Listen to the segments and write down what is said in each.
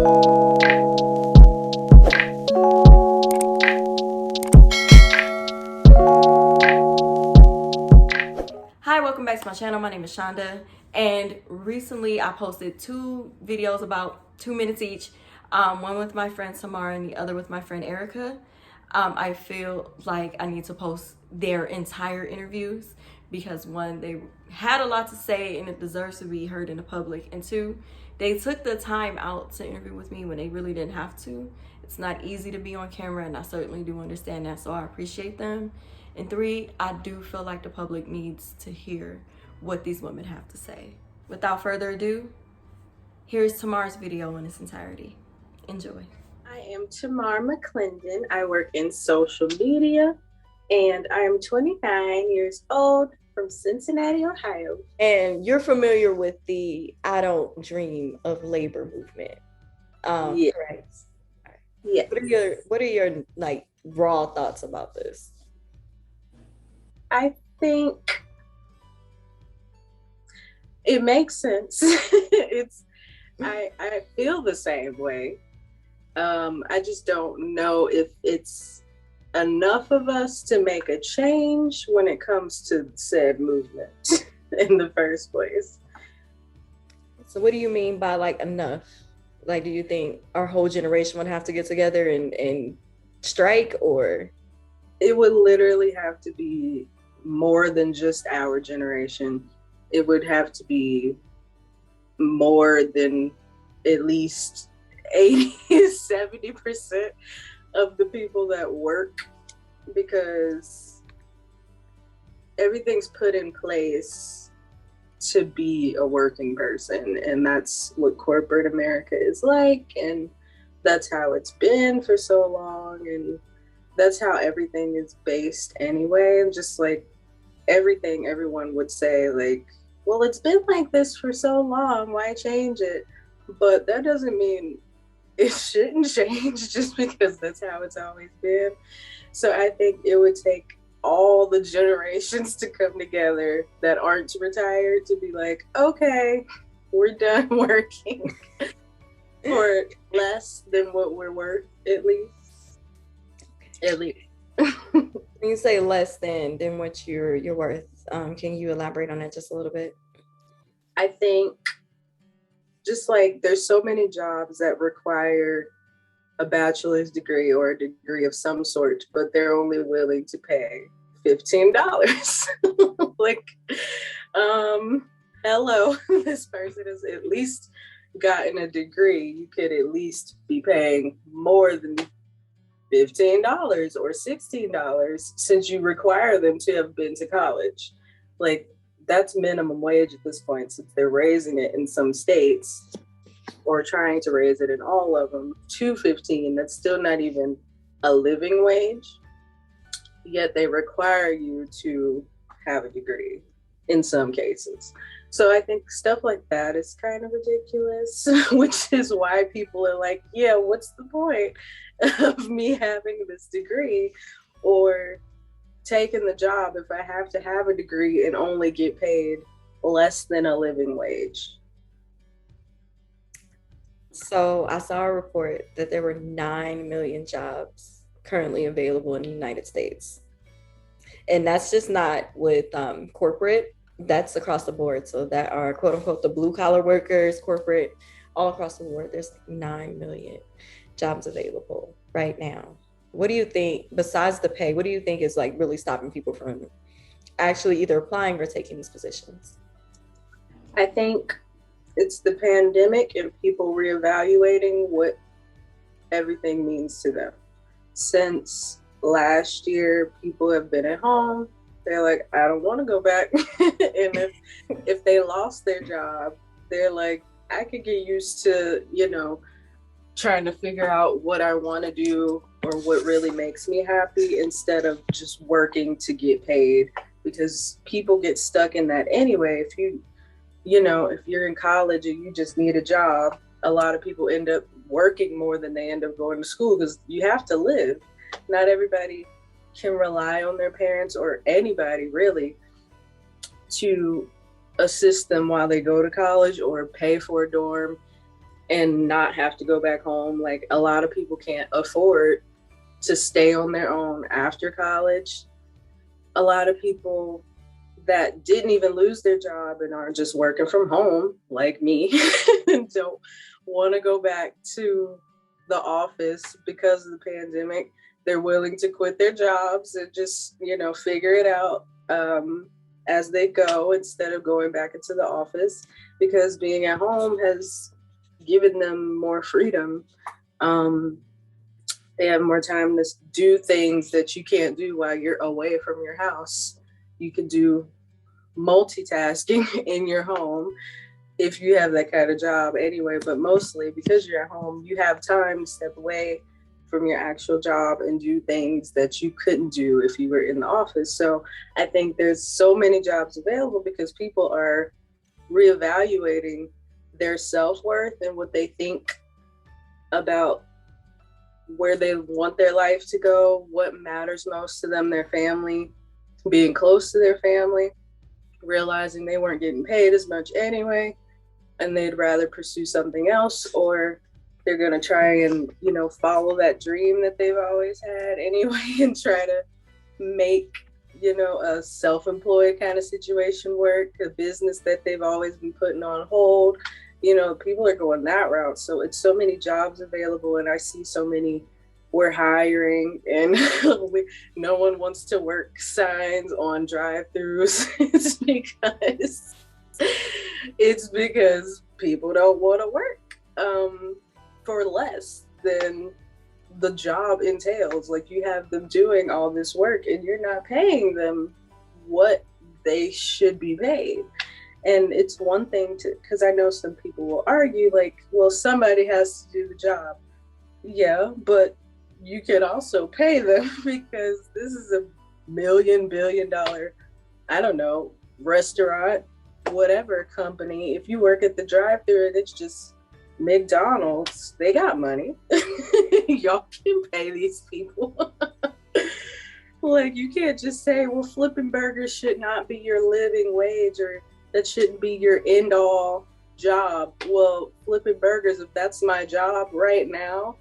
Hi, welcome back to my channel. My name is Shonda, and recently I posted 2 videos about 2 minutes each, one with my friend Tamar and the other with my friend Erica. I feel like I need to post their entire interviews because 1, they had a lot to say and it deserves to be heard in the public, and 2, they took the time out to interview with me when they really didn't have to. It's not easy to be on camera, and I certainly do understand that, so I appreciate them. And 3, I do feel like the public needs to hear what these women have to say. Without further ado, here's Tamar's video in its entirety. Enjoy. I am Tamar McClendon. I work in social media, and I am 29 years old from Cincinnati, Ohio. And you're familiar with the I Don't Dream of Labor movement. Yes. Correct. Yes. What are your like raw thoughts about this? I think it makes sense. I feel the same way. I just don't know if it's enough of us to make a change when it comes to said movement in the first place. So what do you mean by like enough? Like, do you think our whole generation would have to get together and strike, or? It would literally have to be more than just our generation. It would have to be more than at least 80-70% of the people that work, because everything's put in place to be a working person, and that's what corporate America is like, and that's how it's been for so long, and that's how everything is based anyway. Just like everything, everyone would say like, well, it's been like this for so long, why change it? But that doesn't mean it shouldn't change just because that's how it's always been. So I think it would take all the generations to come together that aren't retired to be like, okay, we're done working for less than what we're worth, at least. When you say less than what you're worth, can you elaborate on that just a little bit? I think just like there's so many jobs that require a bachelor's degree or a degree of some sort, but they're only willing to pay $15. Like, hello, this person has at least gotten a degree. You could at least be paying more than $15 or $16 since you require them to have been to college. Like, that's minimum wage at this point, since they're raising it in some states or trying to raise it in all of them to 15. That's still not even a living wage, yet they require you to have a degree in some cases. So I think stuff like that is kind of ridiculous, which is why people are like, yeah, what's the point of me having this degree or taking the job if I have to have a degree and only get paid less than a living wage? So I saw a report that there were 9 million jobs currently available in the United States. And that's just not with corporate, that's across the board. So that are quote unquote the blue collar workers, corporate, all across the board. There's 9 million jobs available right now. What do you think, besides the pay, what do you think is like really stopping people from actually either applying or taking these positions? I think it's the pandemic and people reevaluating what everything means to them. Since last year, people have been at home. They're like, I don't want to go back. And if they lost their job, they're like, I could get used to, trying to figure out what I want to do or what really makes me happy instead of just working to get paid, because people get stuck in that anyway. If you're in college and you just need a job, a lot of people end up working more than they end up going to school because you have to live. Not everybody can rely on their parents or anybody really to assist them while they go to college or pay for a dorm. and not have to go back home. Like, a lot of people can't afford to stay on their own after college. A lot of people that didn't even lose their job and are just working from home, like me, don't want to go back to the office because of the pandemic. They're willing to quit their jobs and just, figure it out as they go instead of going back into the office, because being at home has given them more freedom. They have more time to do things that you can't do while you're away from your house. You can do multitasking in your home if you have that kind of job anyway, but mostly because you're at home, you have time to step away from your actual job and do things that you couldn't do if you were in the office. So I think there's so many jobs available because people are reevaluating their self-worth and what they think about where they want their life to go, what matters most to them, their family, being close to their family, realizing they weren't getting paid as much anyway, and they'd rather pursue something else, or they're going to try and, follow that dream that they've always had anyway and try to make, a self-employed kind of situation work, a business that they've always been putting on hold. People are going that route. So it's so many jobs available, and I see so many we're hiring and no one wants to work signs on drive-throughs. It's because people don't want to work for less than the job entails. Like, you have them doing all this work and you're not paying them what they should be paid. And it's one thing because I know some people will argue, like, well, somebody has to do the job. Yeah, but you can also pay them because this is a billion-dollar, I don't know, restaurant, whatever company. If you work at the drive-thru and it's just McDonald's, they got money. Y'all can pay these people. Like, you can't just say, well, flipping burgers should not be your living wage, or that shouldn't be your end-all job. Well, flipping burgers, if that's my job right now,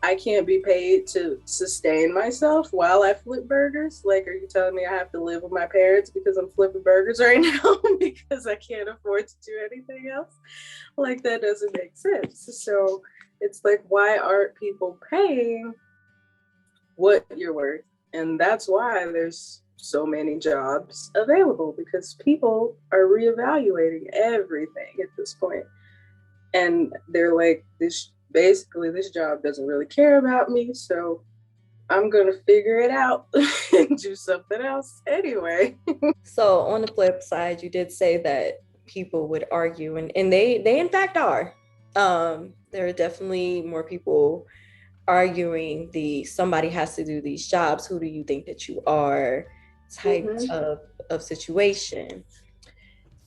I can't be paid to sustain myself while I flip burgers. Like, are you telling me I have to live with my parents because I'm flipping burgers right now because I can't afford to do anything else? Like, that doesn't make sense. So it's like, why aren't people paying what you're worth? And that's why there's so many jobs available, because people are reevaluating everything at this point. And they're like, this job doesn't really care about me, so I'm gonna figure it out and do something else anyway. So on the flip side, you did say that people would argue, and they in fact are. There are definitely more people arguing somebody has to do these jobs, who do you think that you are type of situation.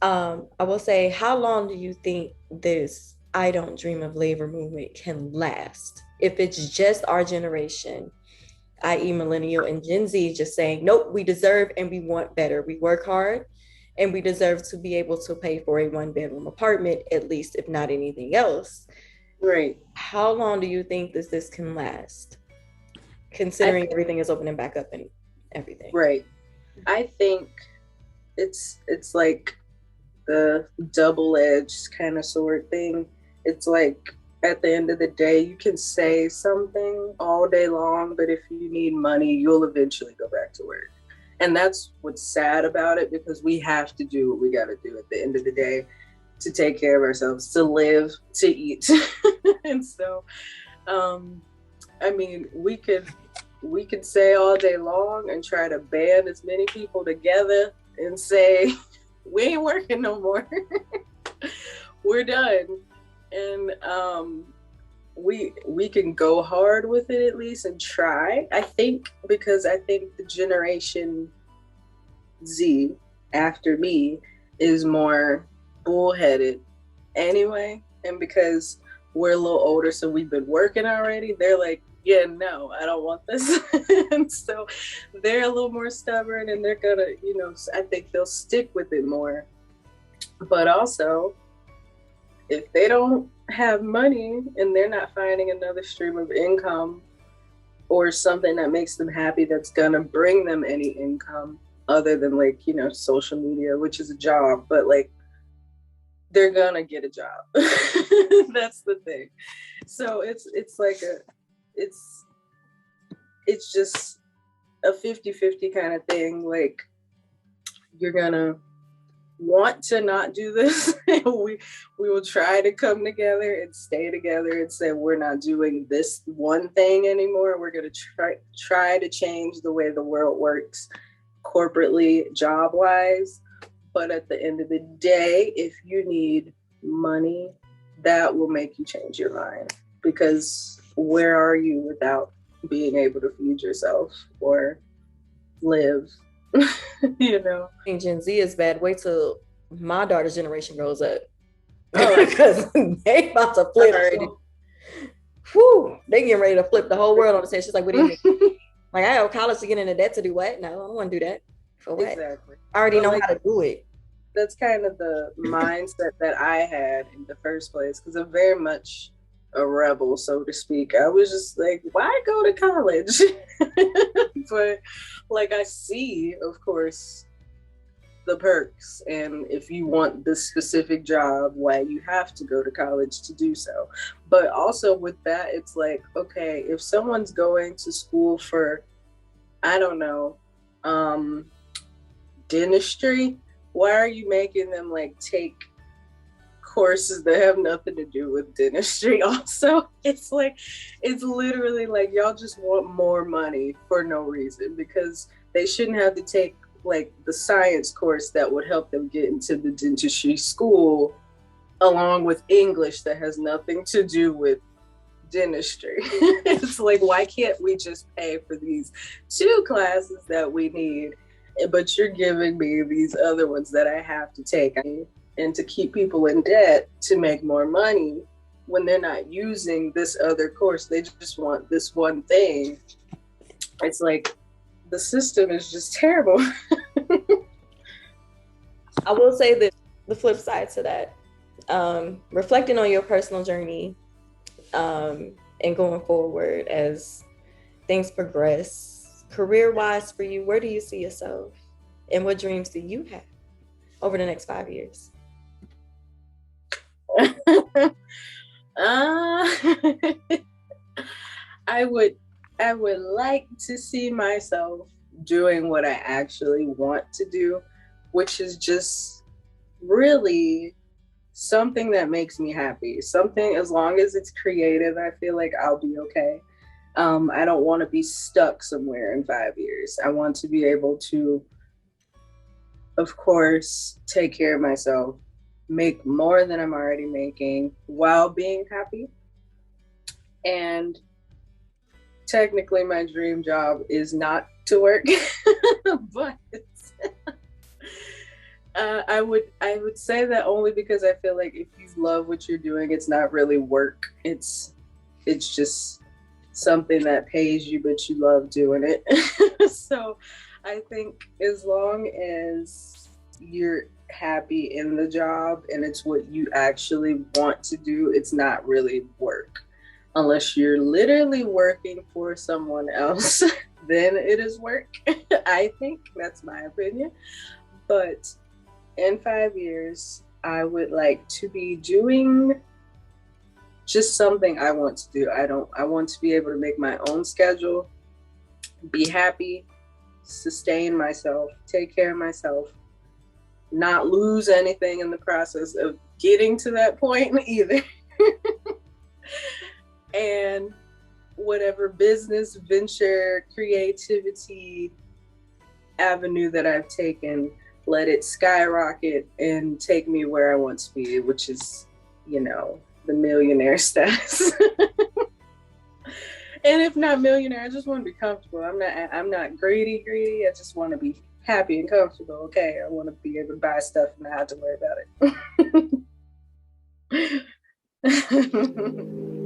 I will say, how long do you think this I don't dream of labor movement can last? If it's just our generation, i.e. millennial and Gen Z, just saying, nope, we deserve and we want better. We work hard and we deserve to be able to pay for a 1-bedroom apartment, at least, if not anything else. Right. How long do you think this can last, considering everything is opening back up and everything? Right. I think it's like the double-edged kind of sword thing. It's like, at the end of the day, you can say something all day long, but if you need money, you'll eventually go back to work. And that's what's sad about it, because we have to do what we got to do at the end of the day to take care of ourselves, to live, to eat. And so, I mean, we could say all day long and try to band as many people together and say, we ain't working no more. We're done. And we can go hard with it at least and try, I think, because I think the generation Z after me is more bullheaded anyway. And because we're a little older, so we've been working already, they're like, yeah, no, I don't want this. And so they're a little more stubborn, and they're gonna, I think they'll stick with it more. But also, if they don't have money and they're not finding another stream of income or something that makes them happy that's gonna bring them any income other than like, you know, social media, which is a job, but like they're gonna get a job. That's the thing. So it's like it's it's just a 50-50 kind of thing. Like you're gonna want to not do this. we will try to come together and stay together and say we're not doing this one thing anymore. We're going to try to change the way the world works corporately, job wise. But at the end of the day, if you need money, that will make you change your mind, because where are you without being able to feed yourself or live? You know, Gen Z is bad. Wait till my daughter's generation grows up. Because they about to flip already. Whew, they getting ready to flip the whole world on the head. She's like, what do you mean? Like, I have college to get into debt to do what? No, I don't want to do that. For what? Exactly. I already know how to do it. That's kind of the mindset that I had in the first place, because I'm very much a rebel, so to speak. I was just like, why go to college? But like, I see, of course, the perks, and if you want this specific job, why you have to go to college to do so. But also with that, it's like, okay, if someone's going to school for, I don't know, dentistry, why are you making them like take courses that have nothing to do with dentistry? Also, it's like, it's literally like y'all just want more money for no reason, because they shouldn't have to take like the science course that would help them get into the dentistry school along with English that has nothing to do with dentistry. It's like, why can't we just pay for these 2 classes that we need, but you're giving me these other ones that I have to take, and to keep people in debt to make more money when they're not using this other course. They just want this one thing. It's like, the system is just terrible. I will say that the flip side to that, reflecting on your personal journey, and going forward as things progress, career-wise for you, where do you see yourself, and what dreams do you have over the next 5 years? I would like to see myself doing what I actually want to do, which is just really something that makes me happy. Something, as long as it's creative, I feel like I'll be okay. I don't want to be stuck somewhere in 5 years. I want to be able to, of course, take care of myself, make more than I'm already making while being happy. And technically my dream job is not to work, but I would say that only because I feel like if you love what you're doing, it's not really work. It's just something that pays you, but you love doing it. So I think as long as you're happy in the job and it's what you actually want to do, it's not really work. Unless you're literally working for someone else, then it is work. I think that's my opinion. But in 5 years, I would like to be doing just something I want to do. I want to be able to make my own schedule, be happy, sustain myself, take care of myself, not lose anything in the process of getting to that point either. And whatever business venture, creativity avenue that I've taken, let it skyrocket and take me where I want to be, which is, you know, the millionaire status. And if not millionaire, I just want to be comfortable. I'm not greedy. I just want to be happy and comfortable. Okay, I want to be able to buy stuff and not have to worry about it.